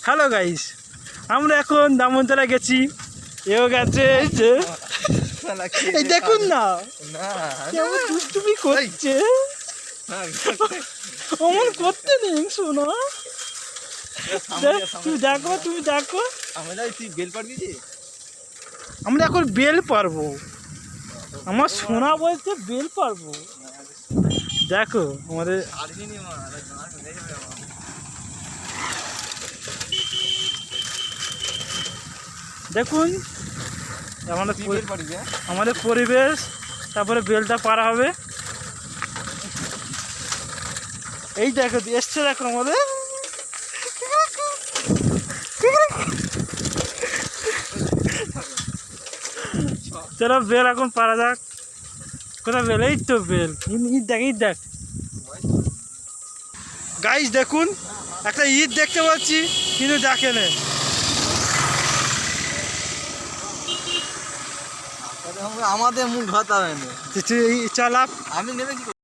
Hello guys, আমরা এখন দামনতলা গেছি। এও গেছে, এই দেখুন না কেমন দুষ্টুমি করছে। অমন করতে নেই শোনা, তুমি দেখো, তুমি দেখো। আমরা এখন বেল পারবো, আমার সোনা বলছে বেল পারবো। দেখো আমাদের দেখুন আমাদের পরিবেশ, তারপরে বেলটা পারা হবে। এই দেখো এসছে, দেখো আমাদের চলো বেল এখন পারা যাক। কোথায় বেল? এই তো বেল, ঈদ দেখ, ঈদ দেখ গাইস। দেখুন একটা ঈদ দেখতে পাচ্ছি, কিন্তু দেখেন আমাদের মুখ ভাত হবে না। চালাপ আমি নেবে কি।